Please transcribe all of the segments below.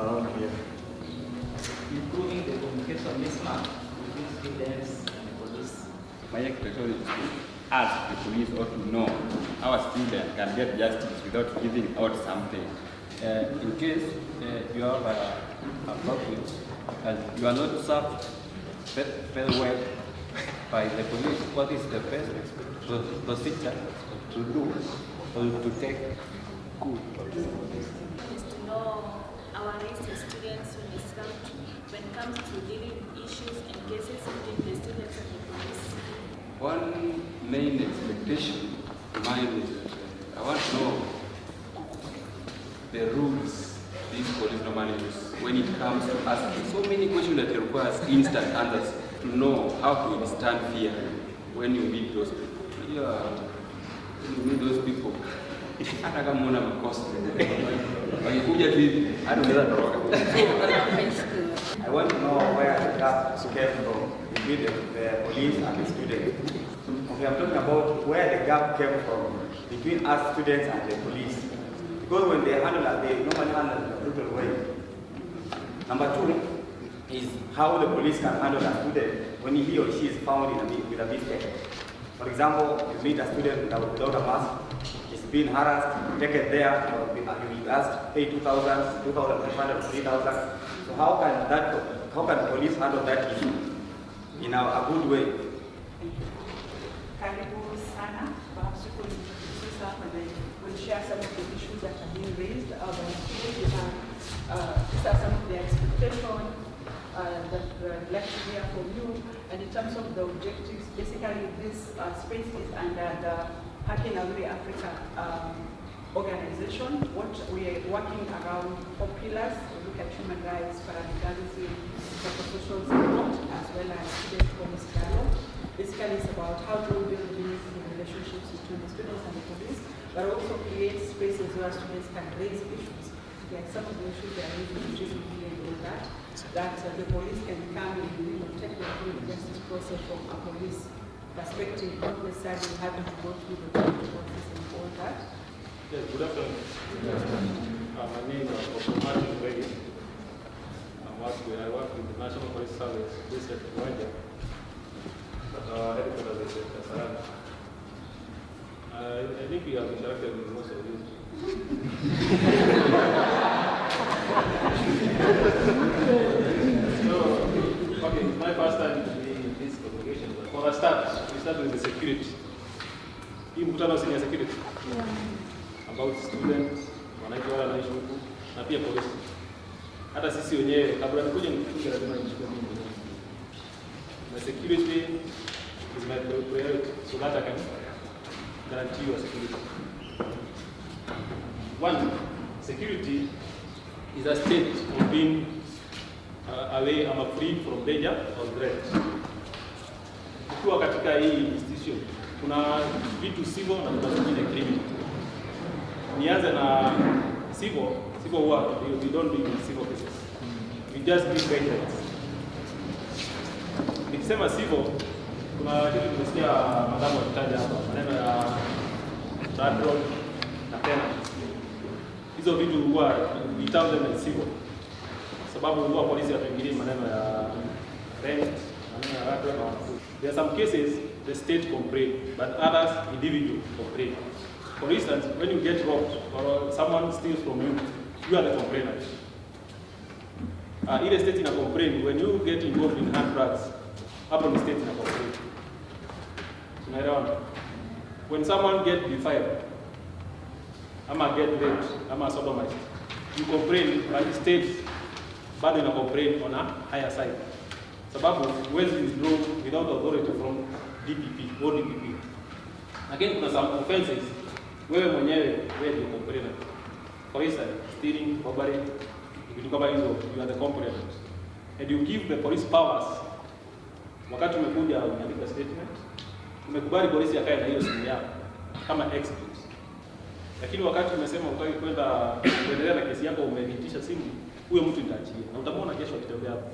around here. Improving the communication mismatch between students and the police. My expectation is to ask the police or to know how a student can get justice without giving out something. In case you have a problem and you are not served very well by the police, what is the best procedure to do or to take good? Is to know our rights as students when it comes to dealing with issues and cases between the students and the police. One main expectation of mine is that I want to know the rules these police normally use when it comes to asking so many questions that requires instant answers to know how to withstand fear when you meet those people. Yeah, when you meet those people, hata kama una makosa wakikuja hivi hata unaweza toroka. I want to know where the gap came from between the police and the students. Okay, I'm talking about where the gap came from between us students and the police. Because when they handle it, they normally handle it in a brutal way. Number two is how the police can handle a student when he or she is found with a mistake. For example, you meet a student without a mask, he's been harassed, taken there, you will ask, pay 2,000, 2,500, 3,000. So how can police handle that issue in a good way? Karibu sana, perhaps you could introduce yourself and then we'll share some of the issues that are being raised by students. These are some of the expectations that we'd like to hear from you. And in terms of the objectives, basically this space is under the Haki Nawiri Afrika organization. What we are working around 4 pillars. We look at human rights, paralegalism, psychosocial support, as well as student-police dialogue. Basically, it's about how to build meaningful relationships between the students and the police, but also create spaces where students can raise issues. Like some of the issues they are raising, which is really that the police can come and take the justice process from a police perspective, not necessarily having to go through the court process and all that. Yes, good afternoon. My name is Haki Nawiri Afrika. I work with the National Police Service based at Rwanda. Headquarters is at Kasarani. I think we have interacted with most of you. So, okay, it's my first time to be in this congregation. But for a start, we start with the security. Hii mkutano si security. About students, wananchi wale wanaishi huku, na pia polisi. Hata sisi wenyewe kabla nikuje nifunge lazima nichukue mimi mwenyewe. My security is my priority, so that I can guarantee your security. One, security is a state of being away and free from danger or threat. Ukiwa katika hii institution, kuna vitu civil na kuna vingine criminal. Nianze na civil work, we don't do in civil cases. We just do guidelines. Nikisema civil, kuna kitu tumesikia madamu wakitaja hapa, maneno ya federal na penalty. Hizo vitu huwa we term them as civil. Sababu huwa polisi hatuingilia maneno ya rent, maneno ya federal na wanafunzi. There are some cases the state complain, but others individual complain. For instance, when you get robbed or someone steals from you, you are the complainant. Ile state ina complain when you get involved in hand drugs. Hapo ni state ina complain. Tunaelewana? When someone get defiled, ama get raped, ama sodomized, you complain, but the state bado ina complain on a higher side. Sababu huwezi withdraw without authority from DPP or DPP. Again, kuna some offenses wewe mwenyewe ndio complainant. For instance, stealing, robbery, vitu kama hizo, you are the complainant. And you give the police powers. Wakati umekuja unaandika statement, umekubali polisi akae na hiyo simu yako kama expert. Lakini wakati umesema utaki kuendelea na kesi yako, umenitisha simu, huyo mtu nitaachia. Na utamwona kesho akitembea hapo.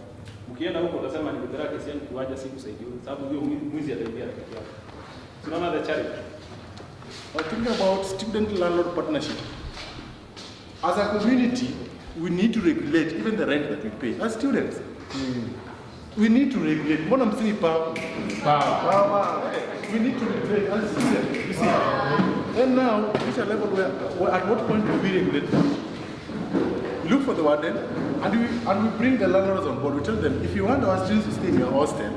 Ukienda huko utasema nilipeleka kesi yangu kiwanja sikusaidia, sababu huyo mwizi ataibia kesi yako. Tunaona the charity. Thinking about student-landlord partnership. As a community, we need to regulate even the rent that we pay as students. We need to regulate. Mbona msini power? We need to regulate as students. You see? And now, reach a level where at what point do we regulate that? We look for the warden, and we bring the landlords on board. We tell them, if you want our students to stay in your hostel,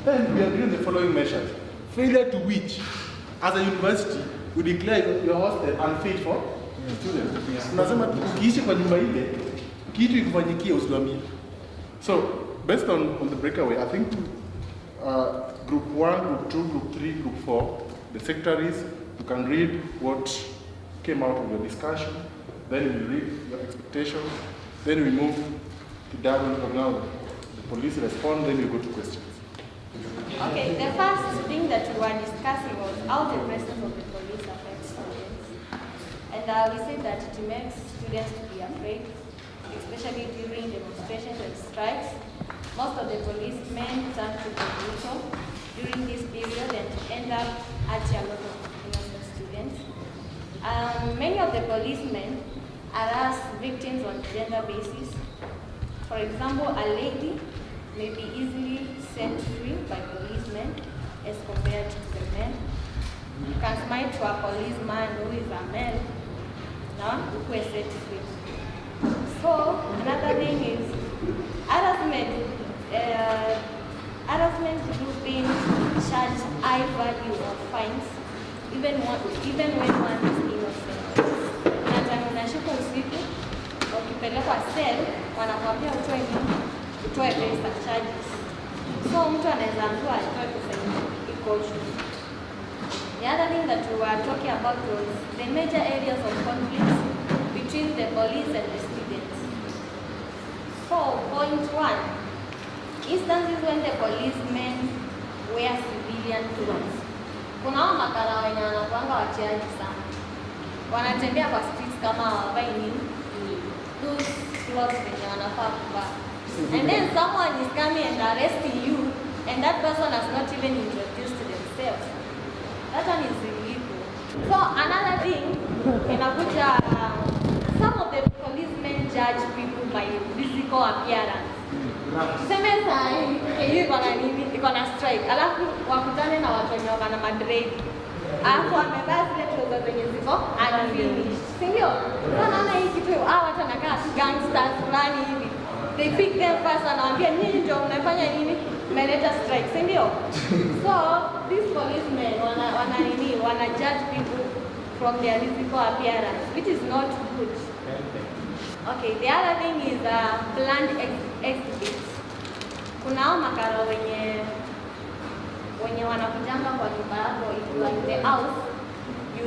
then we are doing the following measures. Failure to which, as a university, we declare your hostel unfit for students. Tunasema ukiishi kwa nyumba ile, kitu ikufanyikie usiwamie. So, based on the breakaway, I think group 1, group 2, group 3, group 4, the secretaries, you can read what came out of your discussion, then we read your expectations, then we move to Darwin from now. The police respond, then we go to questions. Okay, the first thing that we were discussing was how the presence of the police affects students. And we said that it makes students to be afraid, especially during demonstrations and strikes. Most of the policemen turn to the brutal during this period and end up hurting a lot of innocent students. Many of the policemen harass victims on a gender basis. For example, a lady may be easily set free by policemen as compared to the men. You can smile to a policeman who is a male, now who is set free. So another thing is harassment. Harassment group being charged high value of fines, even when one is innocent. Unashika usiku, ukipelekwa cell, wanakwambia utoe pesa charges. So mtu anaweza ambiwa atoe pesa iko juu. The other thing that we were talking about was the major areas of conflict between the police and the students. So point 1, instances when the policemen wear civilian clothes. Kuna hao makara wenye wanakuanga wacheaji sana. Wanatembea kwa streets kama hawavai nini? Those clothes wenye wanafaa kuvaa. And then someone is coming and arresting you, and that person has not even introduced themselves. That one is illegal. So another thing, some of the policemen judge people by physical appearance. Tuseme hii iko na strike, alafu wakutane na watu wenye wana madread. Alafu wamevaa zile trouser zenye ziko unfinished. Si ndio? Naona hii kitu watu wanakaa gangsters fulani hivi. They pick them first and wanaambia nyinyi ndio mnafanya nini? Mmeleta strike, si ndio? So these policemen wana judge people from their physical appearance, which is not good. Okay, the other thing is planned exhibits. Kuna hao makaro wenye wanakujanga kwa nyumba yako, like the house, you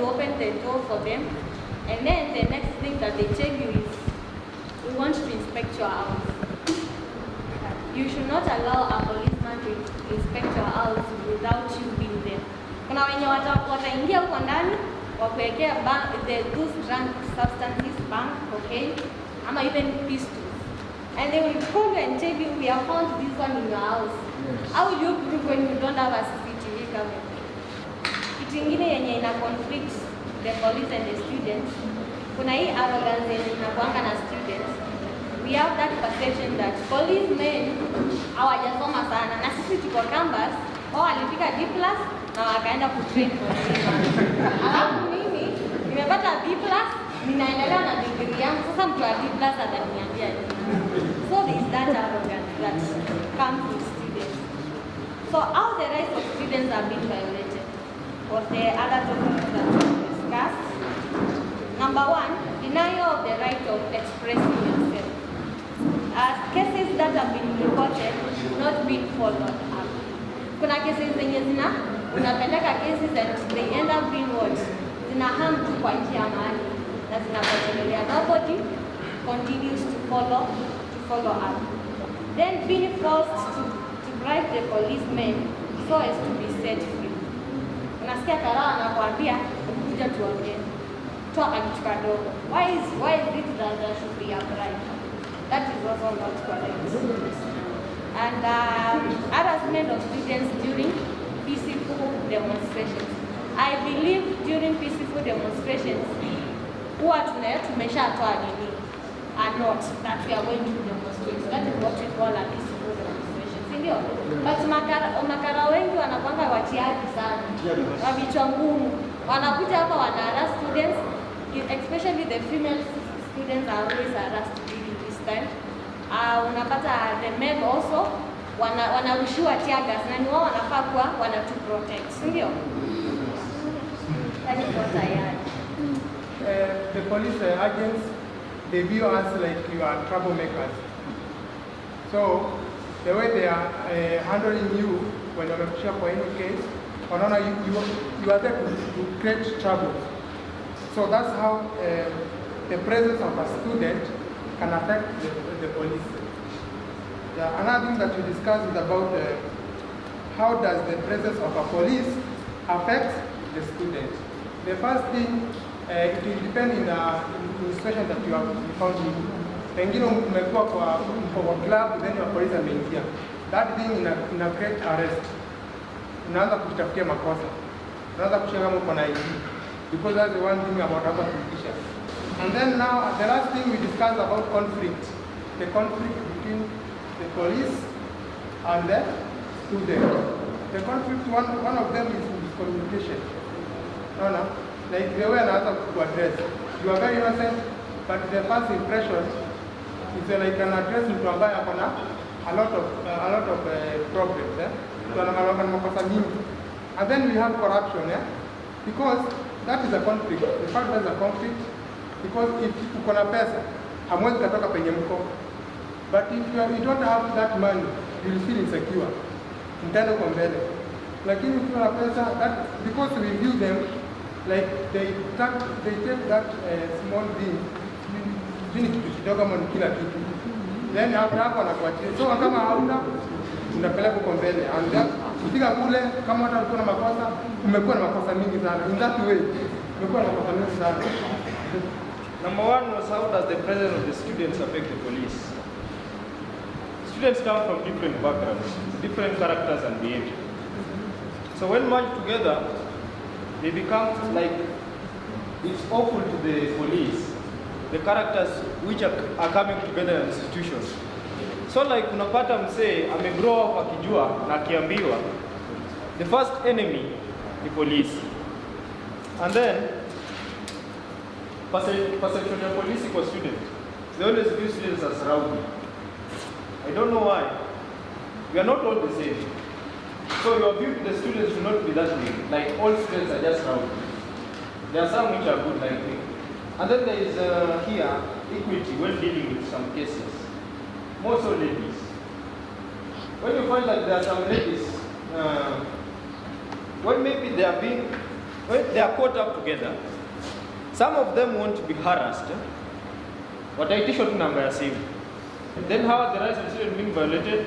open the door for them, and then the next thing that they tell you is, we want to inspect your house. You should not allow a policeman to inspect your house without you being there. Kuna wenye wataingia huko ndani wakuwekea those drug substances, bank, cocaine, ama even pistols. And they will call you and tell you, we have found this one in your house. How will you prove when you don't have a CCTV camera? Kitu ingine yenye ina conflict the police and the students. Kuna hii arrogance yenye inakuanga na students. We have that perception that policemen hawajasoma sana, na sisi tuko campus, wao walifika D+ na wakaenda kutrain for alafu mimi nimepata B+, ninaendelea na degree yangu, sasa mtu wa D+ ataniambia nini? So there is that arrogance that comes with students. So how the rights of students are being violated was the other topics that we discussed. Number 1, denial of the right of expressing yourself. Cases that have been reported not being followed up. Kuna cases zenye unapeleka cases and they end up being what? Zina harm tu kwa njia mali na zinapotelelea. Nobody continues to follow up. Then being forced to bribe the policemen so as to be set free. Unasikia karawa anakuambia kuja tuongee. Toa kitu kadogo. Why is it that there should be a bribe? That is also not correct. And harassment of students during peaceful demonstrations. I believe during peaceful demonstrations, huwa tumeshatoa nini? are not that we are going to demonstrate. That is what we call a peaceful demonstration, si ndio? But makara wengi wanakwanga watiaji sana, wavichwa ngumu, wanakuja hapa wana students, especially the female students are always harassed during this time. Unapata the men also wanarushiwa tear gas na ni wao wanafaa kuwa wanatu protect, si ndio? That is what I add. The police agents, they view us like you are troublemakers. So the way they are handling you when you're for any case, or no, you are there to create trouble. So that's how the presence of a student can affect the police. Another thing that we discussed is about how does the presence of a police affect the student. The first thing, it will depend in the situation that you have found in. Pengine umekuwa kwa club, then your police ameingia. That thing ina create arrest. Unaanza kujitafutia makosa. Unaanza kushika kama uko na ID. Because that's the one thing about hapa kufikisha. And then now, the last thing we discussed about conflict. The conflict between the police and the student. The conflict, one of them is miscommunication. No, like the way another to address. You are very innocent, but the first impression is like an address into a lot of problems. And then we have corruption, because that is a conflict. The fact that is a conflict, because if uko na pesa, hamwezi katoka penye mko. But if you don't have that money, you will feel insecure. Mtendo kwa mbele. Lakini ukiwa na pesa, that because we view them like they take that small thing, kitu kidogo kama ni kila kitu. Then hapo anakuachia. So kama hauna unapeleka kwa mbele. And that ukifika kule kama hata ulikuwa na makosa, umekuwa na makosa mingi sana. In that way, umekuwa na makosa mingi sana. Number one was how does the presence of the students affect the police? Students come from different backgrounds, different characters and behavior. So when merged together, they become like, it's awful to the police, the characters which are coming together in institutions. So like unapata msee amegrow up akijua na akiambiwa, the first enemy the police. And then perception of police equals student. They always view students as rowdy. I don't know why. We are not all the same. So your view to the students should not be that way. Like all students are just rowdy. There are some which are good like me. And then there is here equity when dealing with some cases. More so ladies. When you find that there are some ladies, when maybe when they are caught up together, some of them want to be harassed. Wataitisha tu namba ya simu. Then how are the rights of children being violated?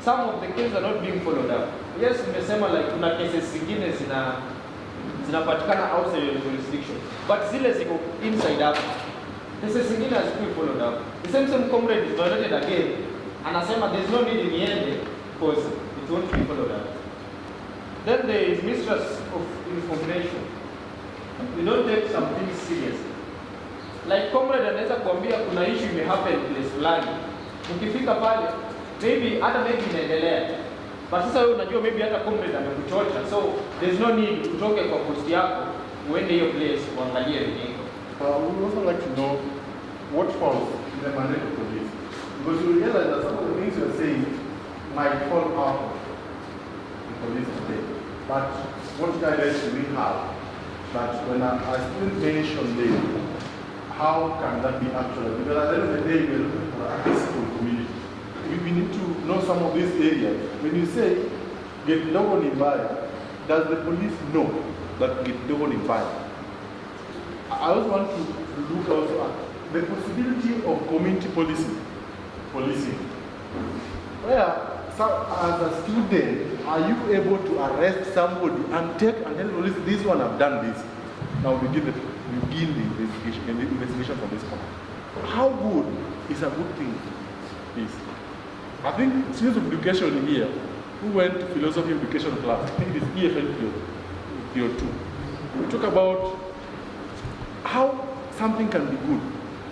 Some of the cases are not being followed up. Yes, nimesema like kuna cases zingine zinapatikana outside your jurisdiction, but zile ziko inside up. Cases zingine hazikuwa followed up. The same comrade is violated again. Anasema there's no need in niende because it won't be followed up. Then there is mistrust of information. We don't take some things seriously. Like comrade anaweza kuambia kuna issue imehappen place fulani. Ukifika pale, maybe inaendelea. But sasa wewe unajua maybe hata comrade amekuchocha. So there's no need utoke kwa post yako uende hiyo place uangalie nini. We would also like to know what falls in the mandate of police. Because you realize that some of the things you're saying might fall out of the police today. But what guidance do we have that when a student mentioned them, how can that be actualized? Because at the end of the day, we're looking for a peaceful community. We need to know some of these areas. When you say get no one involved, does the police know that get no one involved? I also want to look also at the possibility of community policing. Where, as a student, are you able to arrest somebody and tell the police, this one have done this? Now begin the investigation from this point. How good is a good thing? Is I think students of education here who went to philosophy education class, I think it is EFL Period 2. We talk about how something can be good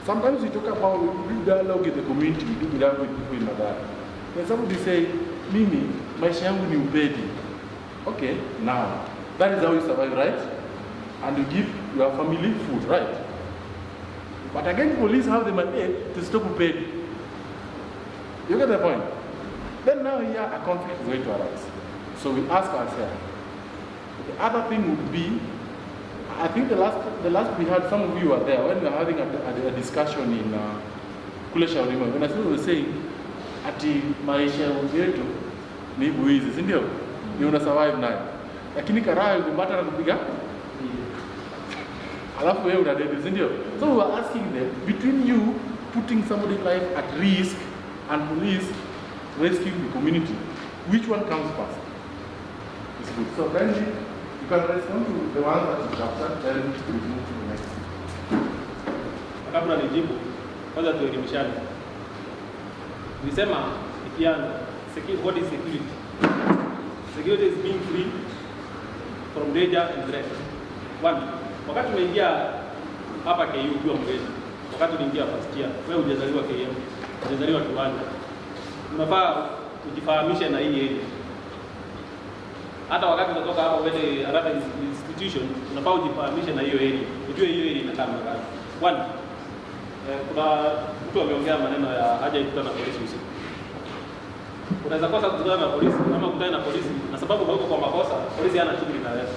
Sometimes we talk about, we do dialogue in the community, we do dialogue with people in Madara. When somebody say, Mimi, maisha yangu ni ubedi. Okay, now, that is how you survive, right? And you give your family food, right? But again, police have the mandate to stop ubedi. You get the point? Then now here, a conflict is going to arise. So we ask ourselves. The other thing would be, I think the last we had, some of you were there, when we were having a discussion in Kule Shaurima, when I was saying, ati maisha yetu ni buizi, si ndio? Ni una survive nayo. Lakini karaa ukipata na kupiga, alafu wewe unadedi, si ndio? So we were asking them, between you putting somebody's life at risk and police rescuing the community, which one comes first? It's good. So then you can respond to the one that you captured, then we move to the next. Kabla nijibu, kwanza tuelimishane. Nilisema ikianza, what is security? Security is being free from danger and threat. One, wakati umeingia hapa KU ukiwa mgeni, wakati uliingia first year, wewe hujazaliwa KM, hujazaliwa Kiwanja, unafaa kujifahamisha na hii area. Hata wakati unatoka hapa uende another institution, unafaa ujifahamishe na hiyo area, ujue hiyo area inakaa gani. One, kuna mtu ameongea maneno ya haja ikutana na polisi usiku. Unaweza kosa kukutana na polisi ama kukutana na polisi na sababu hauko kwa makosa, polisi hana shughuli na wewe.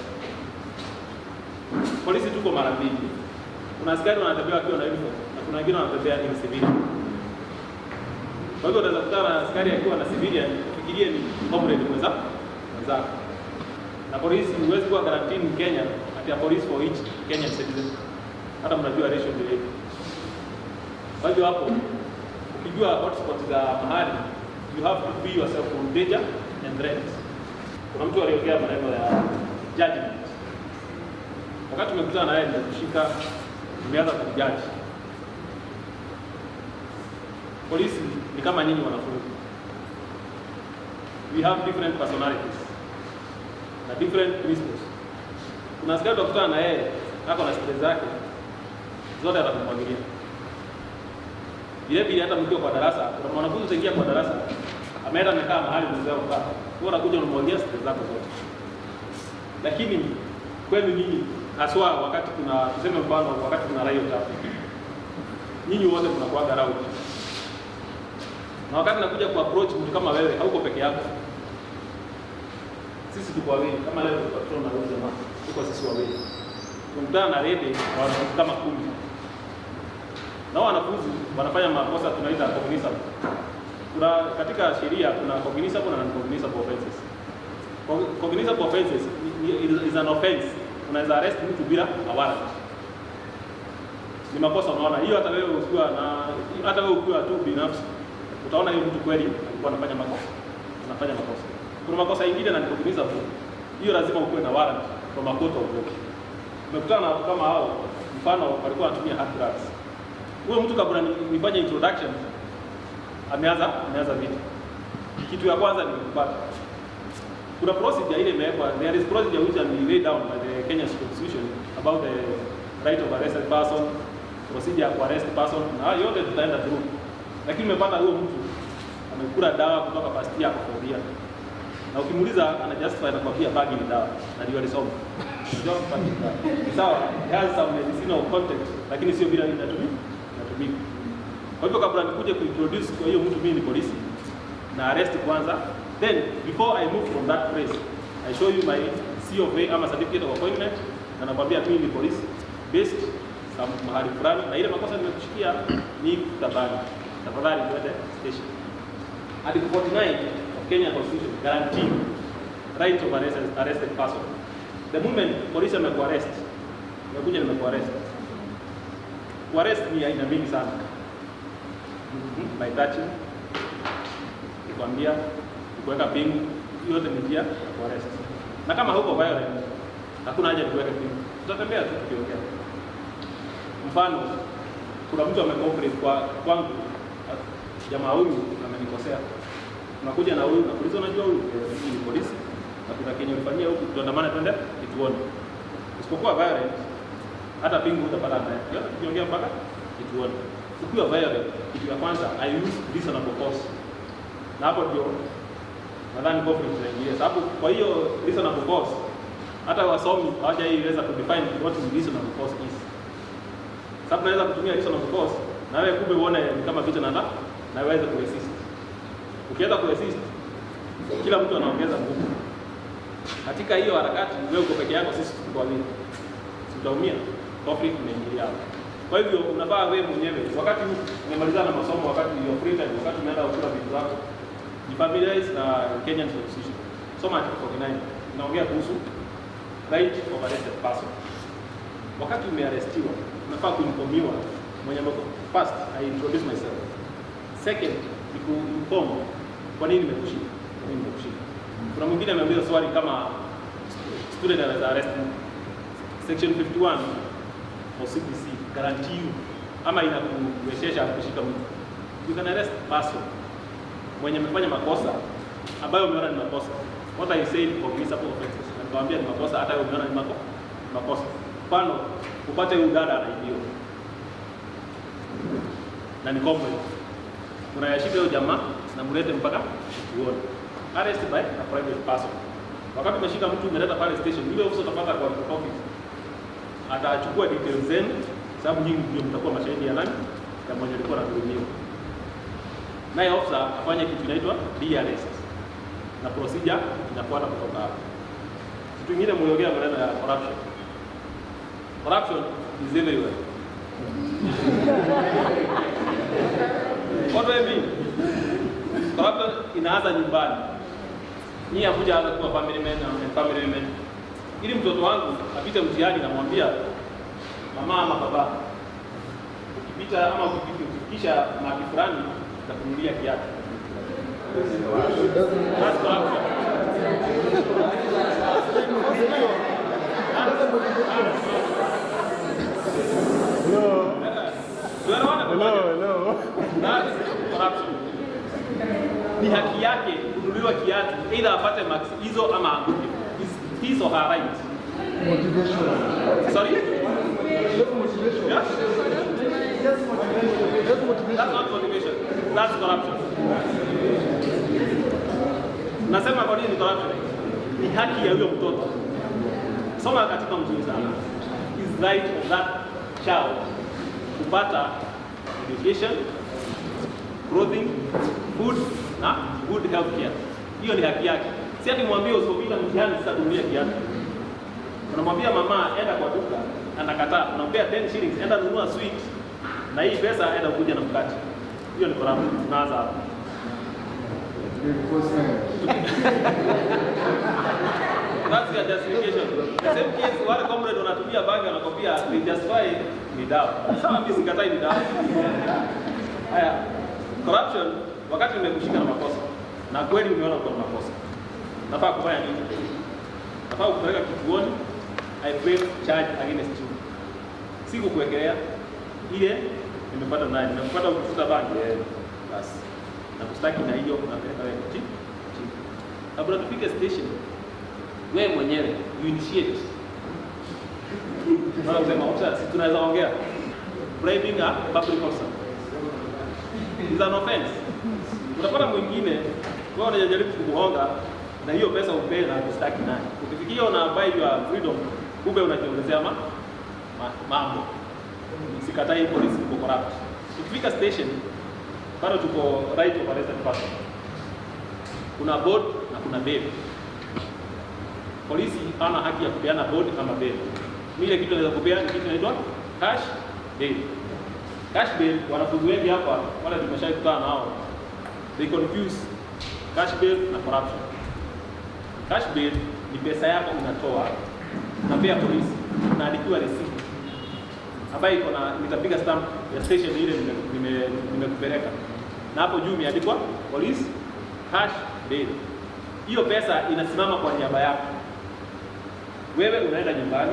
Polisi tuko mara mbili. Kuna askari wanatembea wakiwa na uniform na kuna wengine wanatembea in civilian. Kwa hivyo unaweza kukutana na askari akiwa na civilian, ufikirie ni comrade mwenzako. Na polisi huwezi kuwa guarantee in Kenya ati a police for each Kenyan citizen. Hata mnajua ratio ndio. Kwa hivyo hapo ukijua hotspot za mahali, you have to free yourself from danger and threat. Kuna mtu aliongea maneno ya judgment. Wakati umekutana naye ndio kushika, umeanza kujudge. Polisi ni kama nyinyi wanafunzi. We have different personalities na different principles. Kuna askari ukutana na yeye, ako na stress zake, zote atakumwagilia. Vile hata mkiwa kwa darasa, kuna mwanafunzi utaingia kwa darasa, ameenda amekaa mahali mzee kukaa. Wewe unakuja unamwagia stress zako zote. Lakini kwenu nyinyi haswa wakati kuna tuseme mfano wakati kuna riot hapa. Nyinyi wote mnakuwa garau. Na wakati nakuja ku approach mtu kama wewe, hauko peke yako. Sisi tuko wawili, kama leo tutatoa na wewe jamaa. Tuko sisi wawili. Tunakutana na rede wanafunzi kama 10. Na wanafunzi wanafanya makosa tunaita cognizable. Kuna katika sheria kuna cognizable na non-cognizable offenses. Cognizable offenses is an offense. Unaweza arrest mtu bila warrant. Ni makosa unaona. Hiyo hata wewe ukiwa na hata wewe ukiwa tu binafsi utaona hiyo mtu kweli alikuwa anafanya makosa. Anafanya makosa. Kuna makosa mengine na non-cognizable. Hiyo lazima ukuwe na warrant from a court of law. Umekutana na watu kama hao, mfano walikuwa wanatumia hard drugs. Huyo mtu kabla nifanye introduction ameanza vitu. Kitu ya kwanza ni kupata. Kuna procedure ile imewekwa, there is procedure which has been laid down by the Kenyan Constitution about the right of arrested person, procedure to arrest person, na yote tutaenda through. Lakini umepata huyo mtu amekula dawa kutoka first year kwa fourth. Na ukimuuliza ana justify na kwambia bagi ni dawa na ndio alisoma. Ndio mpaka. Sawa, it has some medicinal context lakini sio bila inatumika. Kwa hivyo kabla nikuje kuintroduce kwa hiyo mtu mimi ni polisi na arrest kwanza, then before I move from that place I show you my COA ama certificate of appointment na nakwambia mimi ni polisi based mahali fulani na ile makosa nimekushikia ni tabani. Tafadhali twende station. Article 49 of Kenya Constitution guarantee right of arrested person. The moment police amekuarrest, unakuja nimekuarrest. Kuarrest ni aina mingi sana. By touching, kuambia, kuweka pingu, yote ni njia ya kuarrest. Na kama huko violent, hakuna haja ya kuweka pingu. Tutatembea tu tukiongea. Mfano, kuna mtu amecooperate kwangu, jamaa huyu amenikosea. Tunakuja na huyu na polisi wanajua huyu ni polisi. Na kuna Kenya ulifanyia huku tuandamane twende kituoni. Usipokuwa violent, hata pingu utapata naye. Yote tukiongea mpaka kituoni. ukiwa violent, kitu ya kwanza I use reasonable force. Na hapo ndio nadhani conflict inaingia. Sababu kwa hiyo reasonable force hata wasomi hawajaiweza kudefine what reasonable force is. Sababu naweza kutumia reasonable force na wewe kumbe uone kama vitu na waweza kuresist. Ukianza kuresist, kila mtu anaongeza nguvu. Katika hiyo harakati wewe uko peke yako, sisi tuko wawili. Tutaumia, conflict inaingia hapo. Kwa hivyo unafaa wewe mwenyewe wakati umemalizana na masomo, wakati you're free time, wakati umeenda kukula vitu zako, familiarize na Kenyan Constitution. Soma article 49. Inaongea kuhusu right of arrested person. Wakati umearestiwa, unafaa kuinformiwa mwenye mambo. First, I introduce myself. Second, ni kuinform kwa nini nimekushika. Kuna mwingine ameuliza swali kama student anaweza arrest Section 51 of CPC guarantee you ama inakuwezesha kushika mtu. You can arrest person mwenye amefanya makosa ambayo umeona ni makosa. What I say for municipal offenses. Nakwambia ni makosa hata wewe umeona ni makosa. Mfano, upate huyu dada anaibiwa. Na ni kombo. Unayashika huyo jamaa na mlete mpaka uone. Arrest by a private person. Wakati umeshika mtu umeleta pale station, yule officer utapata kwa office. Atachukua details zenu sababu nyinyi ndio mtakuwa mashahidi ya nani? Ya mwenye alikuwa anadhulumiwa. Naye officer afanye kitu inaitwa DRS. Na procedure inafuata kutoka hapo. Kitu kingine mliongea maneno ya corruption. Corruption is everywhere. What do I mean? Corruption inaanza nyumbani. Nyinyi hakuja hata kuwa family men na family women. Ili mtoto wangu apite mtihani na mwambia mama ama baba, ukipita ama ukifikisha maki fulani na kununulia kiatu. That's corruption. Hello. That's corruption. Ni haki yake kununuliwa kiatu, either apate max hizo ama anguke. His or her right. Motivation. Sorry? That's motivation. Yeah? That's motivation. That's motivation. That's not motivation. That's corruption. Nasema kwa nini ni corruption? Ni haki ya huyo mtoto. Soma katika mzuri sana. Is right of that child kupata education, clothing, food na good health care. Hiyo ni haki yake. Si ati mwambie usipopita mtihani sasa tumia kiatu. Unamwambia mama enda kwa duka, anakataa. Unampea 10 shillings, enda nunua sweet. Na hii pesa enda kuja na mkate. Hiyo ni corruption. Tunaanza hapo. That's your justification. Same case wale comrade wanatumia bangi wanakwambia they justify ni dawa. Sawa, mimi sikatai ni dawa. Haya. Corruption wakati nimekushika na makosa. Na kweli umeona uko na makosa. Nafaa kufanya nini? Nafaa kupeleka kituoni, I frame charge against you. Siku kuwekelea ile nimepata naye, nimepata ukufuta bangi. Basi. Na kustaki na hiyo unapeleka wewe chini. Kabla tufike station, wewe mwenyewe you initiate. Wala usema sisi tunaweza ongea. Bribing a public officer is an offense. Unapata mwingine wewe unajaribu kumuonga na hiyo pesa upewe na kustaki naye. Ukifikia una buy your freedom, kumbe unajiongezea mambo. Sikatai polisi iko corrupt. Ukifika station bado tuko right of arrested person. Kuna board na kuna bail. Polisi hana haki ya kupeana board kama bail. Mile kitu anaweza kupea ni kitu inaitwa cash bail. Cash bail wanafunzi wengi hapa wale tumeshakutana nao. They confuse cash bail na corruption. Cash bail ni pesa yako unatoa unapea polisi na alikiwa receipt ambayo iko na nitapiga stamp ya station ile nimekupeleka. Na hapo juu imeandikwa police cash bail. Hiyo pesa inasimama kwa niaba yako. Wewe unaenda nyumbani.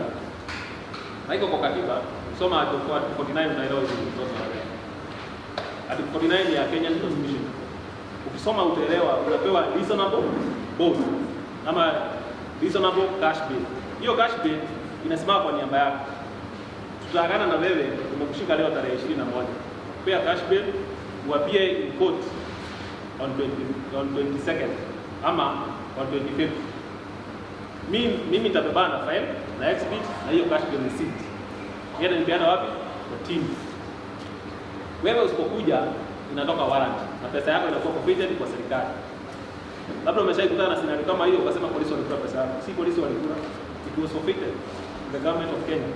Na iko kwa katiba, soma article 49 unaelewa hizo zote. Article 49 ya Kenyan Constitution. Ukisoma utaelewa unapewa reasonable bond ama reasonable cash bail. Hiyo cash bail inasimama kwa niaba yako. Tutaagana na wewe umekushika leo tarehe 21. pay a cash bail, who appear in court on 22nd ama on 25th. Mimi nitabebana na file na exhibit na hiyo cash bail receipt. Yeye nipeana wapi? Kotini. Wewe usipokuja inatoka warrant na pesa yako inakuwa forfeited kwa serikali. Labda umeshaikutana na scenario kama hiyo ukasema polisi walikula pesa yako. Si polisi walikula, it was forfeited the government of Kenya.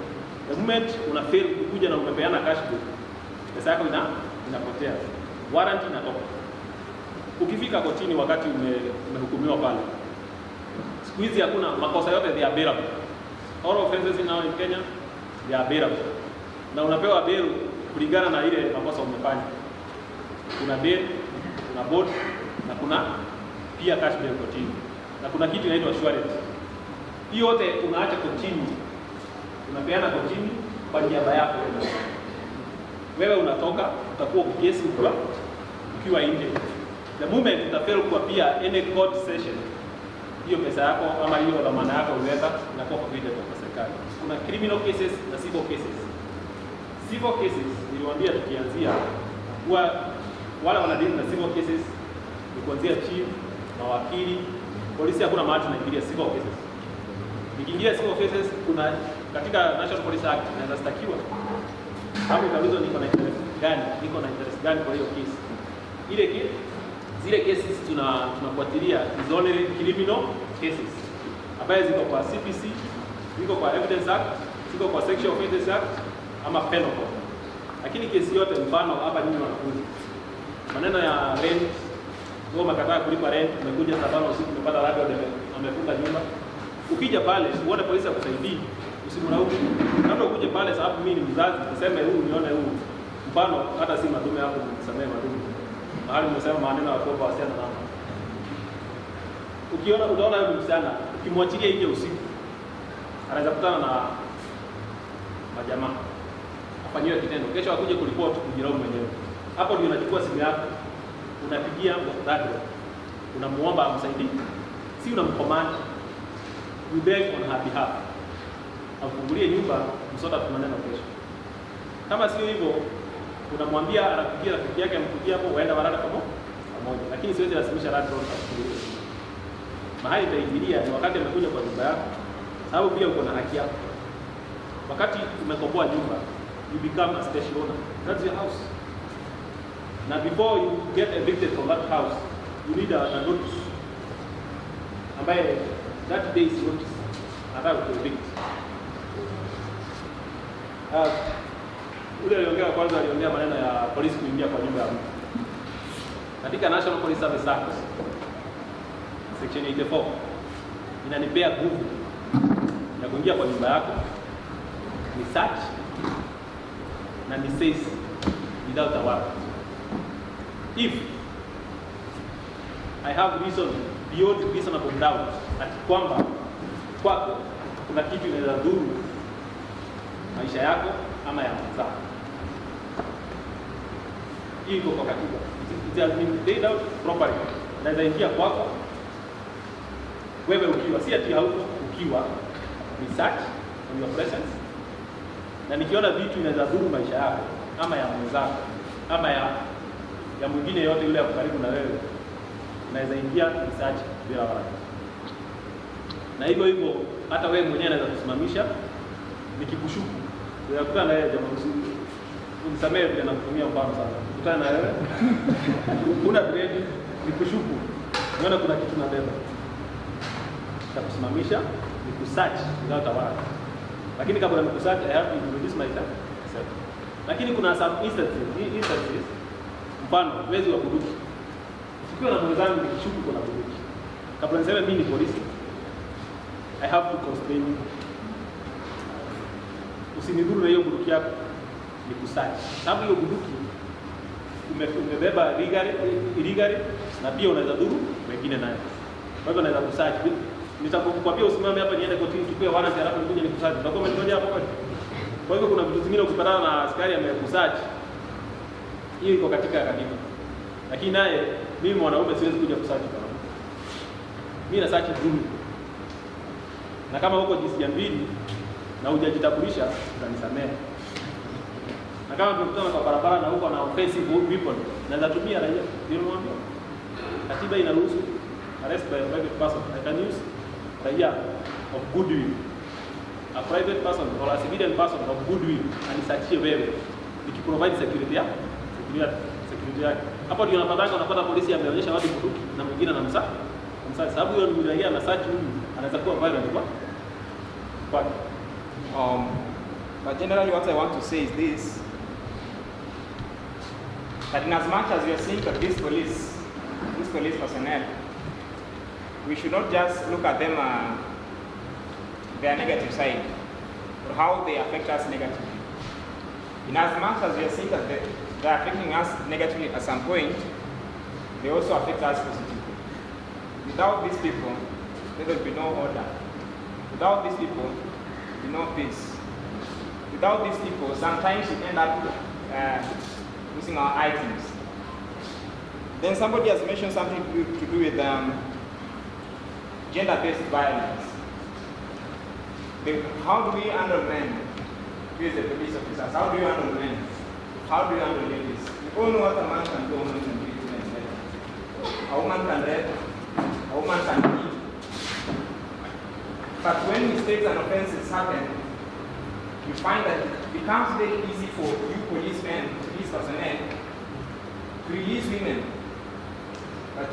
The moment una fail kukuja na umepeana cash bill, pesa yako inapotea. Warrant inatoka. Ukifika kotini wakati umehukumiwa pale, siku hizi hakuna makosa yote, they are bearable. All offenses now in Kenya, they are bearable. Na unapewa bail kulingana na ile makosa umefanya. Kuna bail, kuna bond, na kuna pia cash bail kotini. Na kuna kitu inaitwa surety. Hiyo yote unaacha kotini. Unapeana kotini kwa niaba yako. Wewe unatoka, utakuwa kesi ukiwa nje. The moment utafail kwa pia any court session, hiyo pesa yako ama hiyo dhamana yako uliweka inakuwa forfeited kwa serikali. Kuna criminal cases na civil cases. Civil cases niliwaambia tukianzia kwa wale wanadili na civil cases ni kuanzia chief, mawakili, polisi. Hakuna mahali tunaingilia civil cases. Nikiingia civil cases, kuna katika National Police Act naweza stakiwa hapo kabisa, niko na interest gani kwa hiyo case. Zile cases tunafuatilia is only criminal cases ambaye ziko kwa CPC, ziko kwa Evidence Act, ziko kwa Sexual Offences Act ama Penal Code. Lakini kesi yote, mfano hapa nyinyi wanafunzi, maneno ya rent, wewe umekataa kulipa rent, umekuja saa 5 usiku umepata labda amefunga nyumba, ukija pale uone polisi akusaidii, usimlaumu. Labda ukuje pale sababu mimi ni mzazi, useme huyu nione huyu. Mfano hata si madume hapo, msamee madume. Mahali umesema maneno ya kuomba wasiana namba. Utaona yule msichana, ukimwachilia nje usiku, anaweza kutana na majamaa. Afanyiwe kitendo. Kesho akuje kuripoti kujilaumu mwenyewe. Hapo ndio unachukua simu yako, unapigia mtandao, unamuomba amsaidie. Si unamcommand, you beg on her behalf. Afungulie nyumba, msota tumaneno kesho. Kama sio hivyo, unamwambia anapigia rafiki yake amkujia hapo, waenda warada pamoja. Lakini siwezi lazimisha landlord afungulie. Mahali itaingilia ni wakati amekuja kwa nyumba yako, sababu pia uko na haki yako. Wakati umekomboa nyumba, you become a special owner. That's your house. Now before you get evicted from that house, you need a notice. Ambaye that day is notice. Nataka kuevict. Ule aliongea kwanza, aliongea maneno ya polisi kuingia kwa nyumba ya mtu. Katika National Police Service Act Section 84 inanipea nguvu ya kuingia kwa nyumba yako, ni search na ni seize without a warrant. If I have reason beyond reasonable doubt ati kwamba kwako kuna kitu inaweza dhuru maisha yako ama ya mwenzako, hii iko kwa katiba. It has been laid out properly. Naweza ingia kwako wewe ukiwa, si ati hauko ukiwa, research on your presence, na nikiona vitu inaweza dhuru maisha yako ama ya mwenzako ama ya mwingine yote yule karibu na wewe, naweza ingia research bila warrant. Na hivyo hata wewe mwenyewe naweza kusimamisha nikikushuku. Unakutana na yeye jamaa mzuri, unisamehe vile nakutumia mfano sana. Ukutana na wewe una grade nikushuku, unaona kuna kitu na beba, nitakusimamisha nikusearch without a warrant. Lakini kabla nikusearch, I have to introduce myself. Lakini kuna some instances, mfano wezi wa bunduki. Ukiwa na mwenzangu nikishuku kuna bunduki, kabla niseme mimi ni polisi, I have to constrain you. Usinidhuru na hiyo bunduki yako, nikusearch. Sababu hiyo bunduki umebeba illegally na pia unaweza dhuru wengine nayo. Kwa hivyo naweza kusearch. Nitakwambia usimame hapa niende kotini chukue warrant alafu nikuje nikusearch. Utakuwa umenitoja hapo kwani? Kwa hivyo kuna vitu vingine ukipatana na askari amekusearch, hiyo iko katika katiba. Lakini naye mimi mwanaume siwezi kuja kusearch kwa mtu. Mimi na search dhuru. Na kama huko jinsia mbili na hujajitambulisha utanisamehe. Na Na kama tunakutana kwa barabara na huko na offensive weapon, naweza tumia raia. Ndio mwambie. Katiba inaruhusu arrest by a private person. I can use raia of goodwill. A private person or a civilian person of goodwill anisachie wewe. Nikiprovide security yake. Hapo ndio unapata polisi ameonyesha watu bunduki na mwingine anamsaka. Sababu huyo ni raia na search huyu anaweza kuwa violent kwa. But generally what I want to say is this, that in as much as we are seeing that these police personnel, we should not just look at them their negative side or how they affect us negatively. In as much as we are seeing that they are affecting us negatively at some point, they also affect us positively. Without these people, there will be no order. Without these people, there will be no peace. Without these people, sometimes we end up losing our items. Then somebody has mentioned something to do with gender-based violence. How do we handle men? We as the police officers, how do you handle men? How do you handle ladies? We all know what a man can do, a woman can do. A woman can rape, a woman can beat. But when mistakes and offenses happen, you find that it becomes very easy for you policemen, police personnel, to release women, but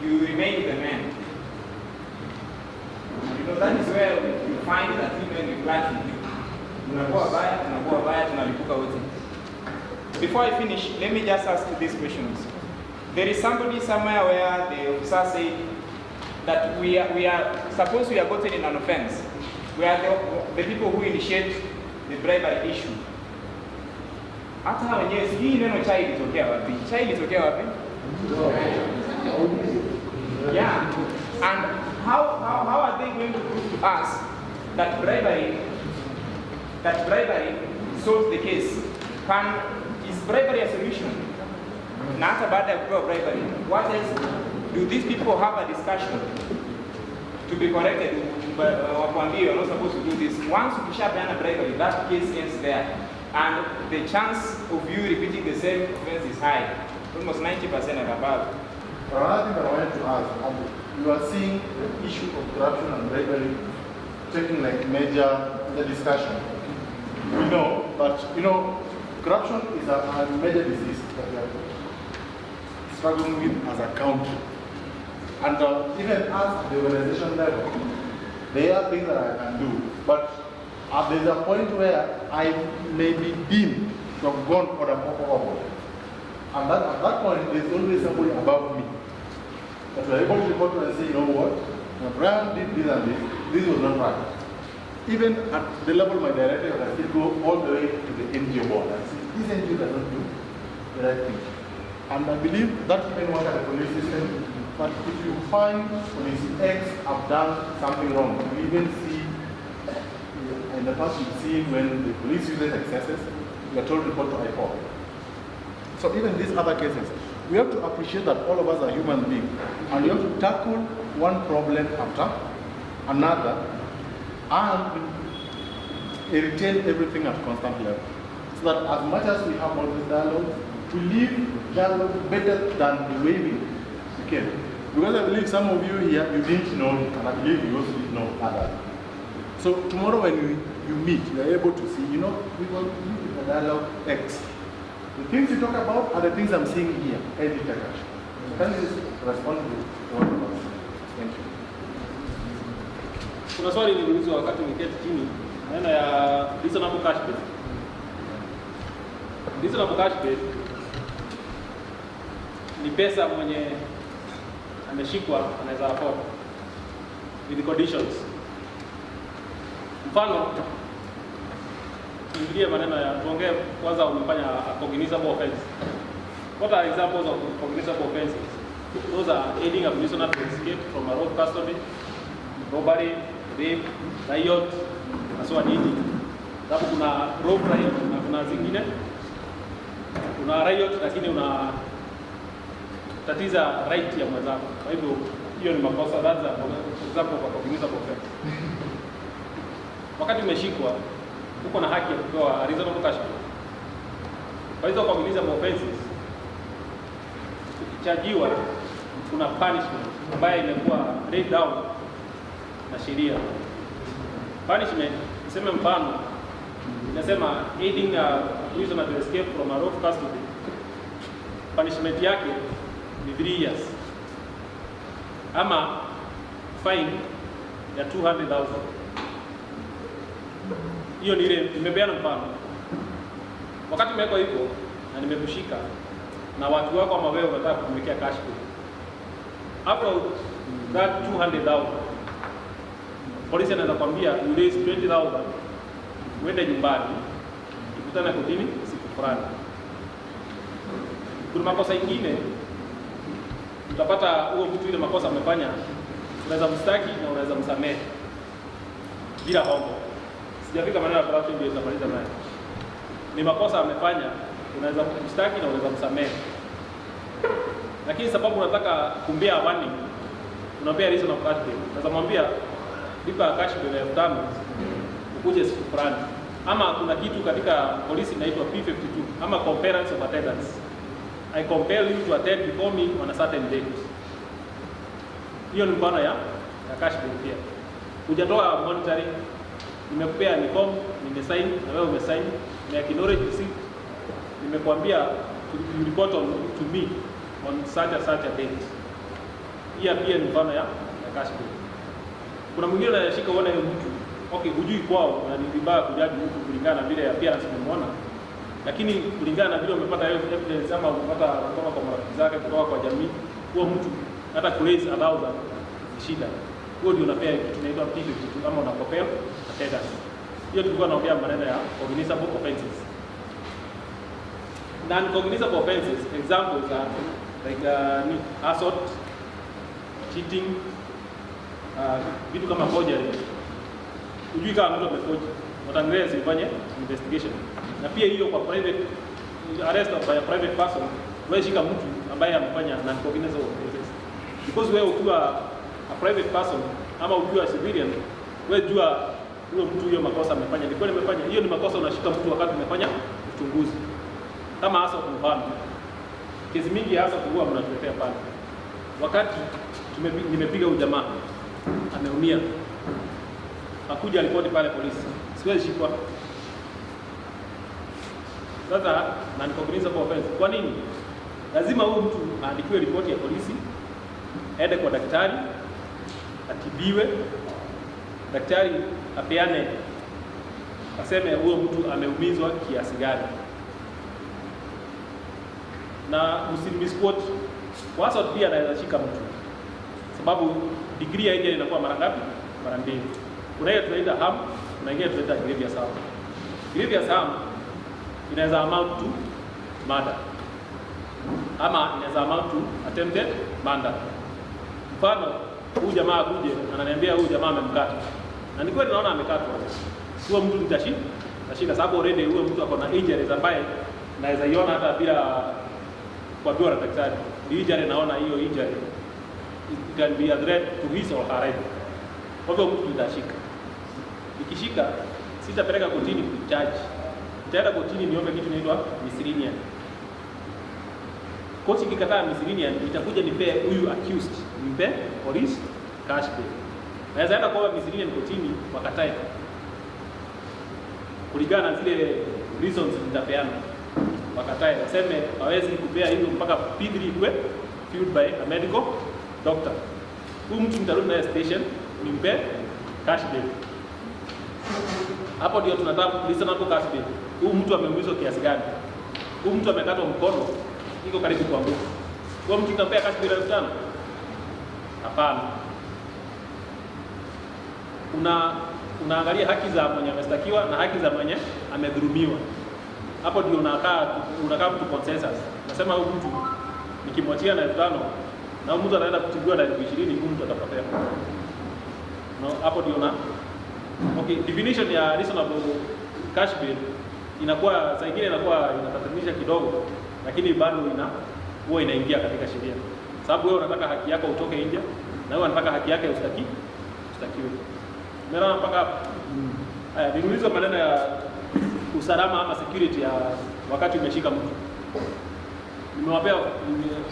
you remain with the men. You know, that is where you find that women will clash with you. Before I finish, let me just ask you these questions. There is somebody somewhere where the officer said that we are suppose we are gotten in an offense. We are the people who initiate the bribery issue. Hata wenyewe sijui neno child litokea wapi? Child litokea wapi? Yeah. And how are they going to prove to us that bribery solves the case? Is bribery a solution? Na hata baada ya kupewa bribery, what else? Do these people have a discussion to be corrected? Wakwambie, you're not supposed to do this. Once you have bribery, that case ends there. And the chance of you repeating the same offense is high, almost 90% and above. Another thing I wanted to ask, you are seeing the issue of corruption and bribery taking like major discussion. We know, but corruption is a major disease that we are struggling with as a country. And even at the organization level, there are things that I can do, but there's a point where I may be deemed to have gone for the overboard. And at that point, there's always somebody above me that we're able to report to and say, you know what, Brian did this and this was not right. Even at the level of my director, I still go all the way to the NGO board and say, this NGO does not do the right thing. And I believe that's even one of the police system. But if you find police X have done something wrong, you even see in the past you've seen when the police uses excesses, you are told to report to IPOC. So even these other cases, we have to appreciate that all of us are human beings, and we have to tackle one problem after another, and retain everything at constant level. So that as much as we have all this dialogue, we leave dialogue better than the way we came. Because I believe some of you here, you didn't know it, and I believe you also didn't know others. So tomorrow when you meet, you are able to see, we will meet with the dialogue X. The things you talk about are the things I'm seeing here, every time. Can you respond to what you want? Thank you. Kuna swali niliulizwa wakati niketi chini, maana ya reasonable cash bail. Reasonable cash bail ni pesa mwenye ameshikwa anaweza afford with the conditions. Mfano, tuingilie maneno ya tuongee kwanza umefanya a cognizable offense. What are examples of cognizable offenses? Those are aiding a prisoner to escape from a road custody, robbery, rape, riot, na so on. Sababu kuna road riot na kuna zingine. Kuna riot lakini una tatiza right ya mwenzako. Kwa hivyo hiyo ni makosa. That's an example of a cognizable offense. Wakati umeshikwa, uko na haki ya kupewa reasonable cash bail. Kwa hizo cognizable offenses ukichajiwa kuna punishment ambayo imekuwa laid down na sheria. Punishment, niseme mfano, inasema aiding a prisoner to escape from a lawful custody. Punishment yake ni 3 years. Ama fine ya 200,000. Hiyo ni ile nimepeana mfano. Wakati umeweka hivyo na nimekushika na watu wako ama wewe unataka kumwekea cash bail. Hapo that 200,000. Polisi anaweza kwambia you raise 20,000. Uende nyumbani, ukutane kotini siku fulani. Kuna makosa mengine utapata huo mtu ile makosa amefanya, unaweza mstaki na unaweza msamehe bila hongo. Sijafika maneno ya corruption ndio tunamaliza naye. Ni makosa amefanya, unaweza mstaki na unaweza msamehe. Lakini sababu unataka kumbia warning, unampea reason of cash bail. Unaweza mwambia lipa cash bail ya 5,000 ukuje siku fulani. Ama kuna kitu katika polisi inaitwa P52 ama compliance of attendance. I compel you to attend before me on a certain date. Hiyo ni mfano ya cash bail pia. Hujatoa monetary, nimekupea ni form, nimesign na wewe umesign, na acknowledge receipt. Nimekuambia you report to me on such a date. Hiyo pia ni mfano ya cash bail. Kuna mwingine anashika uone huyo mtu, okay, hujui kwao na ni vibaya kujaji mtu kulingana na vile appearance umemwona. Lakini kulingana na vile umepata evidence ama umepata kutoka kwa marafiki zake, kutoka kwa jamii, huo mtu hata raise 1,000 shida. Huo ndio unapea kitu kinaitwa P52 ama unakopea attendance. Hiyo tulikuwa tunaongea maneno ya cognizable offenses. Non-cognizable offenses, examples are like assault, cheating, vitu kama forgery. Hujui kama mtu ameforge, watangaza ifanye investigation. Na pia hiyo kwa private arrest by a private person, wewe shika mtu ambaye amefanya non-cognizable offenses. Because wewe ukiwa a private person ama ukiwa civilian, wewe jua huyo mtu hiyo makosa amefanya. Ni kweli amefanya. Hiyo ni makosa, unashika mtu wakati umefanya uchunguzi. Kama hasa kwa mfano, kesi mingi hasa huwa mnatuletea pale. Wakati nimepiga huyu jamaa ameumia, akuja ripoti pale polisi, siwezi shikwa. Sasa non-cognizable offense. Kwa nini? Lazima huyu mtu aandikiwe ripoti ya polisi, aende kwa daktari, atibiwe, daktari apeane, aseme huyo mtu ameumizwa kiasi gani. Na msimisquote, wasa pia anaweza shika mtu. Sababu degree ya injury inakuwa mara ngapi? Mara 2. Kuna ile tunaita harm, na ingine tunaita grievous harm. Grievous harm inaweza amount to murder, ama inaweza amount to attempted murder. Mfano, huyu jamaa akuje ananiambia huyu jamaa amemkata, na ni kweli naona amekatwa, huyo mtu nitashinda sababu already huyo mtu ako na injuries ambaye naweza iona hata bila kuambiwa na daktari. Injury naona hiyo injury it can be a threat to his or her life. Kwa hivyo mtu nitashika. Nikishika sitapeleka kotini kucharge. Nitaenda kotini niombe kitu inaitwa miscellaneous. Koti ikikataa miscellaneous, itakuja nipee huyu accused, nimpe police cash bail. Naweza enda kwa miscellaneous kotini wakatae. Kulingana na zile reasons nitapeana. Wakatae, waseme hawezi kupea hizo mpaka P3 iwe filled by a medical doctor. Huyu mtu nitarudi naye station, nimpe cash bail. Hapo ndio tunataka reasonable cash bail. Huyu mtu ameumizwa kiasi gani? Huyu mtu amekatwa mkono, iko karibu kuanguka. Huyu mtu tunampea cash bail 5,000? Hapana. Unaangalia haki za mwenye amestakiwa na haki za mwenye amedhulumiwa. Hapo ndio unakaa mtu consensus. Nasema huyu mtu nikimwachia na 5,000 na mtu anaenda kutibiwa na 20,000, huyu mtu atapotea. Hapo ndio okay, definition ya reasonable cash bail inakuwa saa nyingine inakuwa inatatanisha kidogo, lakini bado huwa inaingia katika sheria. Sababu wewe unataka haki yako utoke nje na wewe unataka haki yake ustakiwe. Mera mpaka haya niulizo maneno ya usalama ama security ya wakati umeshika mtu. Nimewapea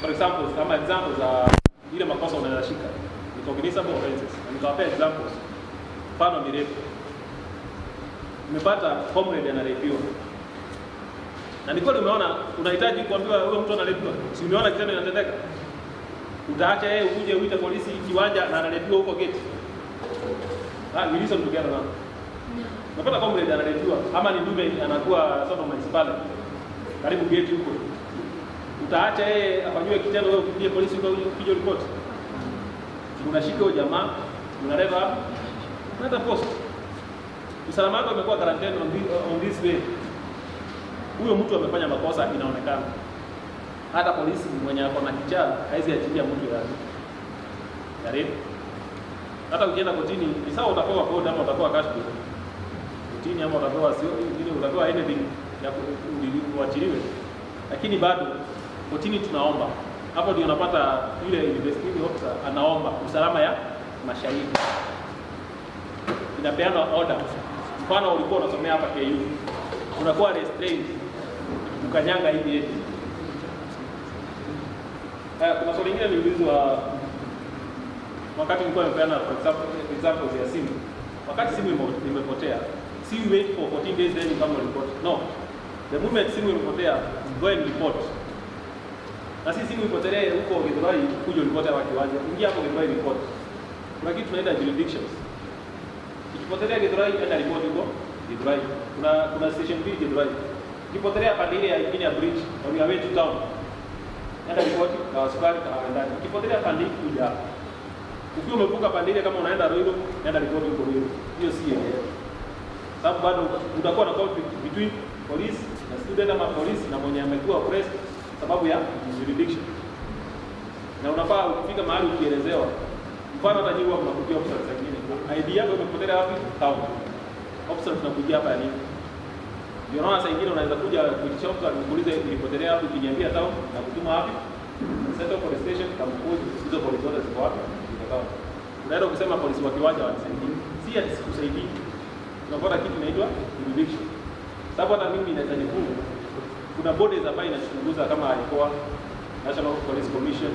for example kama examples za ile makosa unaweza shika, recognizable offenses. Nikawapea examples. Mfano ni rape. Umepata comrade anarepiwa. Na niko nimeona unahitaji kuambiwa huyo mtu anarepiwa. Si umeona kitendo kinatendeka? Utaacha yeye uje uite polisi kiwanja na anarepiwa huko gate. We listen together now. Unapata comrade anarepiwa ama ni ndume anakuwa sodomite pale. Karibu gate huko. Utaacha yeye afanywe kitendo wewe ukipige polisi huko ukije report. Unashika huyo jamaa, unareva hapo. Unaenda post. Usalama wako umekuwa guaranteed on this way. Huyo mtu amefanya makosa inaonekana. Hata polisi mwenye ako na kichaa haizi achilia mtu ya rape. Hata ukienda kotini, ni sawa utapewa code ama utapewa cash bill. Kotini ama utapewa sio nyingine utapewa anything ya kuachiliwe. Lakini bado kotini tunaomba. Hapo ndio unapata yule investigating officer anaomba usalama ya mashahidi. Inapeana order. Mfano ulikuwa unasomea hapa KU. Unakuwa restrained. Ukanyanga hivi hivi. Kuna swali lingine niliulizwa wakati nilikuwa nimepeana for example ya simu. Wakati simu imepotea, si wait for 14 days then you come and report. No. The moment simu imepotea, go and report. Na si simu ipotelee huko Githurai kuja report hapa kiwanja. Ingia hapo Githurai report. Kuna kitu tunaita jurisdictions. Ikipotelea Githurai enda report huko Githurai. Kuna station 2 Githurai. Ikipotelea pande ile ya ingine ya bridge on your way to town. Enda report kwa askari ndani. Ikipotelea pande kuja hapo. Ukiwa umevuka pande ile kama unaenda Roiro, enda report huko Roiro. Hiyo si yenyewe. Sababu bado utakuwa na conflict between police na student ama police na mwenye amekuwa oppressed sababu ya jurisdiction. Na unafaa ukifika mahali ukielezewa. Mfano hata nyinyi mnakuja officer zingine. ID yako imepotelea wapi? Town. Officer tunakujia hapa nini? Ndio naona saa nyingine unaweza kuja kuitisha officer kuuliza ilipotelea wapi, ukiniambia town na kutuma wapi? Central Police Station kamkuzi hizo polisi zote ziko wapi? Ziko. Unaenda kusema polisi wa kiwanja wanisaidie. Si ati sikusaidii. Tunapata kitu inaitwa jurisdiction. Sababu hata mimi naweza nifungu. Kuna bodies ambazo inachunguza kama alikuwa National Police Commission.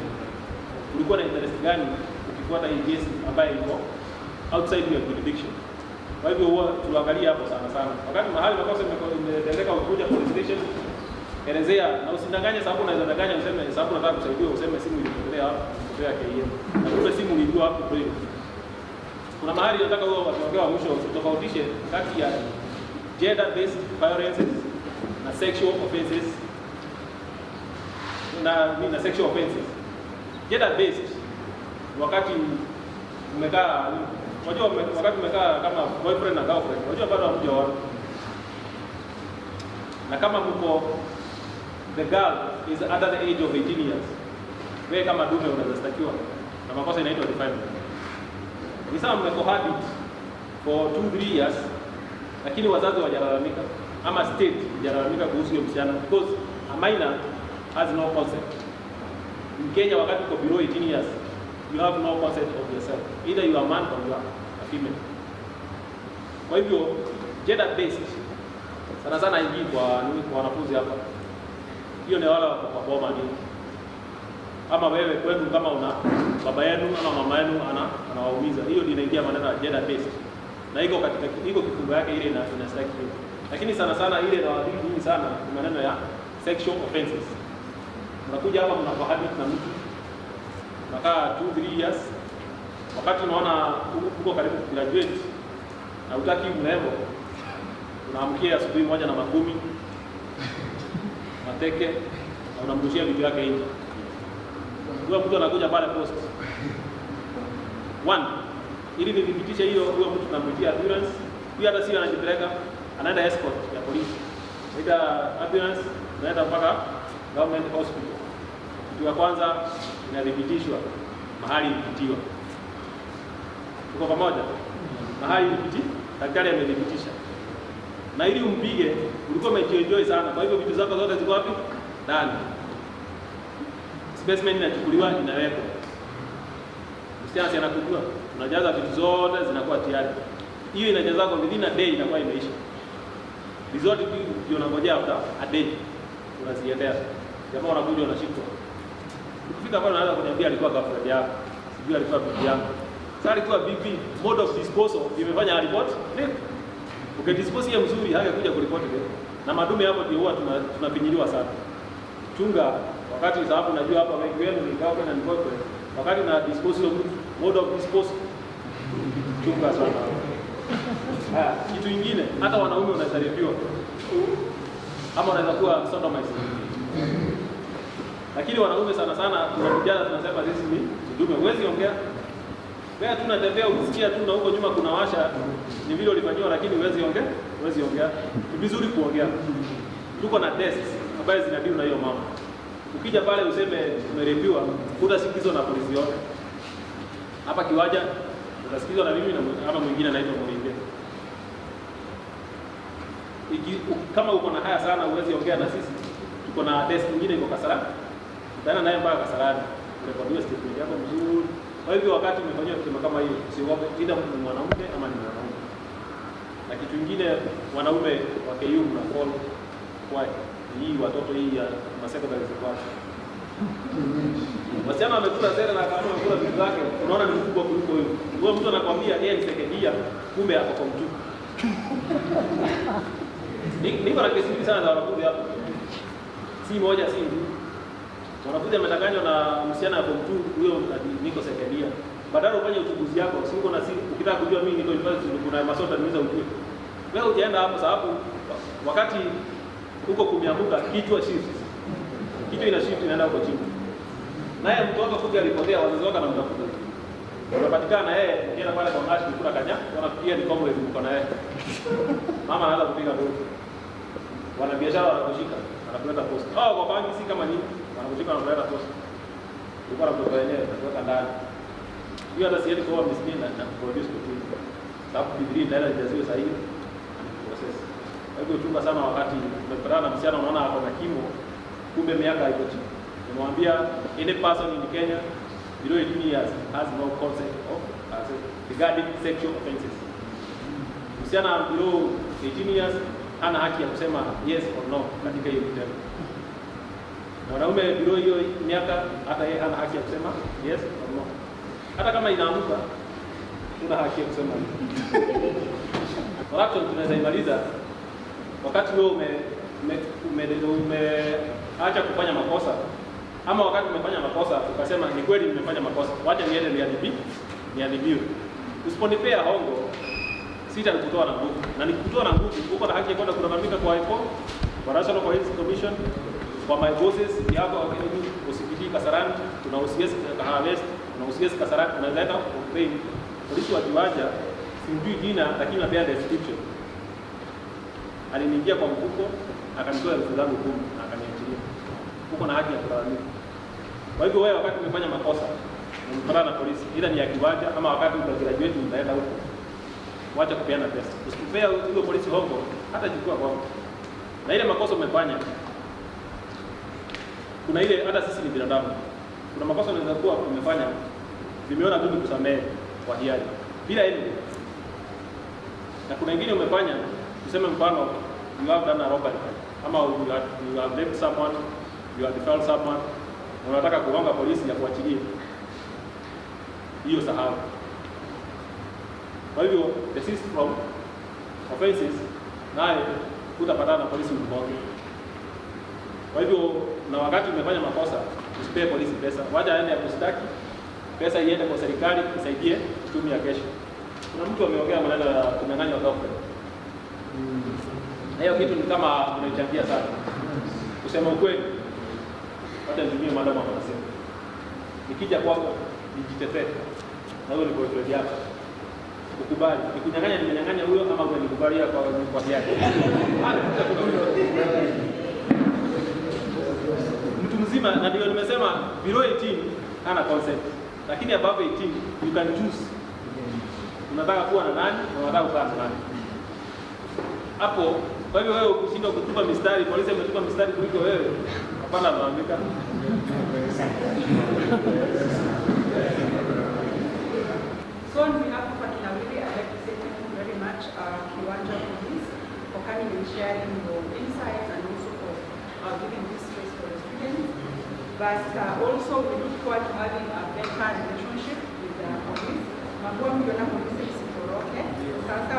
Ulikuwa na interest gani ukifuata hii kesi ambayo iko outside your jurisdiction? Kwa hivyo huwa tuangalia hapo sana. Wakati mahali makosa imetendeka ukuja police station, elezea na usidanganye sababu unaweza danganya useme sababu nataka kusaidia useme simu ilipotelea hapo, ilipotelea KM. Na kumbe simu ulijua hapo kweli. Kuna mahali nataka huo wakiongea mwisho tofautishe kati ya gender based violence na sexual offenses na sexual offenses. Gender based wakati umekaa unajua wakati umekaa kama boyfriend na girlfriend unajua bado hamjaoana. Na kama mko the girl is under the age of 18 years. Wewe kama dume unaweza stakiwa na makosa inaitwa defilement. Ni sawa mmecohabit for 2-3 years lakini wazazi hawajalalamika ama state hajalalamika kuhusu hiyo msichana because a minor has no consent. In Kenya wakati uko below 18 years you have no consent of yourself. Either you are a man or you are a female. Kwa hivyo gender based sana hii kwa wanafunzi hapa. Hiyo ni wala kwa boma ni. Ama wewe kwenu kama una baba yenu ama mama yenu anawaumiza. Hiyo ndio inaingia maneno ya gender based. Na iko katika kifungo yake ile ina strike rate. Lakini sana ile inawadhuru nyingi sana ni maneno ya sexual offenses. Unakuja hapa mnapohabit na mtu unakaa 2-3 years, wakati unaona uko karibu graduate na utaki mrembo, unaamkia asubuhi moja na makumi mateke na unamrushia vitu yake nje. Huyo mtu anakuja pale post 1 ili nidhibitishe hiyo huyo mtu tunampitia appearance. Huyo hata sio anajipeleka, anaenda escort ya polisi. Ida appearance naenda mpaka government hospital. Kitu ya kwanza inadhibitishwa mahali ilipitiwa. Tuko pamoja? Mahali ilipiti, daktari amedhibitisha. Na ili umpige, ulikuwa umeenjoy sana. Kwa hivyo vitu zako zote ziko wapi? Ndani. Specimen inachukuliwa inawekwa. Msichana anakujua, unajaza vitu zote zinakuwa tayari. Hiyo inajaza kwa within a day inakuwa imeisha. Result ndio unangojea after a day. unaziendea. Jamaa wanakuja wanashikwa. Ukifika pale unaanza kuniambia alikuwa girlfriend yako. Sijui alikuwa bibi yangu. Sasa alikuwa bibi, mode of disposal imefanya report. Ukedispose yeye mzuri hangekuja kuripoti leo. Na madume hapo ndio huwa tunapinyiliwa sana. Chunga wakati sababu najua hapa wengi wenu ni girlfriend and boyfriend. Wakati na disposal mode of disposal. Chunga sana. Kitu kingine hata wanaume wanazaribiwa. Ama wanaweza kuwa sodomized. Lakini wanaume sana sana tunapigana tunasema sisi ni dume. Huwezi ongea. Wewe tu unatembea ukisikia tu na huko nyuma kuna washa ni vile ulifanywa lakini huwezi ongea. Huwezi ongea. Ni vizuri kuongea. Tuko na tests ambazo zinadili na hiyo mambo. Ukija pale useme umerepiwa, utasikizwa na polisi yote. Hapa kiwaja utasikizwa na mimi na ama mwingine anaitwa mwingine. Kama uko na haya sana huwezi ongea na sisi. Tuko na test nyingine iko Kasarani. Tutaenda naye mpaka Kasarani. Rekodiwe statement yako mzuri. Kwa hivyo wakati umefanywa kitu kama hiyo, usiogope either ni mwanamke ama ni mwanaume. Na kitu kingine wanaume wa KU na fall kwa hii watoto hii ya secondary school. Wasichana wamekula sera na kama wamekula vitu zake, unaona ni mkubwa kuliko huyo. Huyo mtu anakuambia yeye ni sekendia, kumbe hapo kwa mtu. Niko na kesi nyingi sana za wanafunzi hapo. Si moja si mbili. Wanafunzi wamedanganywa na msichana hapo mtu huyo niko sekendia. Badala ufanye uchunguzi yako, si uko na si ukitaka kujua mimi niko university kuna masota niweza ujue. Wewe ujaenda hapo sababu wakati huko kumianguka kichwa shift. Kichwa ina shift inaenda huko chini. Naye mtu wako kuja alipotea wazazi wake anamtafuta. Unapatikana yeye akienda pale kwa ngashi kula kanya, wanafikia ni comrade mko na yeye. Mama anaanza kupiga duru. Wana biashara wanakushika, anakuleta post. Kwa banki si kama nini, wanakushika wanakuleta post. Uko na mtoto wenyewe kutoka ndani. Hiyo hata sieti kwa miskini na produce kitu. Sababu bidii ndio inajaziwa sahihi. Process. Kwa hivyo chunga sana wakati umepatana na msichana unaona ako na kimo, kumbe miaka haiko chini. Nimwambia any person in Kenya below 18 years has no consent of regarding sexual offenses. Msichana below 18 years hana haki ya kusema yes or no katika hiyo kitendo. Mwanaume below hiyo miaka hata yeye hana haki ya kusema yes or no. Hata kama inaamka una haki ya kusema. Wakati tunaweza imaliza wakati wewe umeacha kufanya makosa ama wakati umefanya makosa ukasema ni kweli nimefanya makosa, wacha niende niadhibiwe. Usiponipea hongo sitakutoa na nguvu, na nikikutoa na nguvu uko na haki ya kwenda kulalamika kwa IPO, kwa National Police Commission, kwa my bosses yako OCPD Kasarani, kuna OCS Kahawest, kuna OCS Kasarani, unaweza complain. Polisi wakiwaja simjui jina lakini napea description. Aliniingia kwa mfuko akanitoa 10,000 na akaniachilia. Uko na haki ya kulalamika. Kwa hivyo wewe wakati umefanya makosa unapatana na polisi, ila ni ya kiwanja ama wakati unagraduate unaenda huko, wacha kupeana pesa. Usipopea huyo polisi hongo hata chukua kwako. Na ile makosa umefanya, kuna ile hata sisi ni binadamu. Kuna makosa unaweza kuwa umefanya vimeona tu kusamehe kwa hiari bila elimu. Na kuna wengine umefanya tuseme mfano you have done a robbery ama you have raped someone, you have defiled someone, unataka kugonga polisi ya kuachilia hiyo sahau. Kwa hivyo desist from offenses naye utapatana na polisi mmoja. Kwa hivyo na wakati umefanya makosa usipee polisi pesa, wacha aende akustaki, pesa iende kwa serikali isaidie uchumi ya kesho. Kuna mtu ameongea maneno ya kunyang'anya dogo. Hiyo kitu ni kama unachangia sana. Kusema ukweli, hata nitumie madam anasema. Nikija kwako nijitetee. Na wewe ni boyfriend yako. Ukubali. Nikunyang'anya nimenyang'anya huyo ama wewe nikubalia kwa hiari. Mtu mzima na ndio nimesema below 18 hana consent. Lakini above 18 you can choose. Unataka kuwa na nani na unataka kukaa na nani. Hapo kwa hivyo wewe ukishinda kutupa mistari, polisi ametupa mistari kuliko wewe, hapana anaandika. So on behalf of Haki Nawiri, I'd like to say thank you very much, Kiwanja Police, for coming and sharing your insights and also for giving this space for the students. But also we look forward to having a better relationship with the police. Mambo miliona polisi msitoroke. Sasa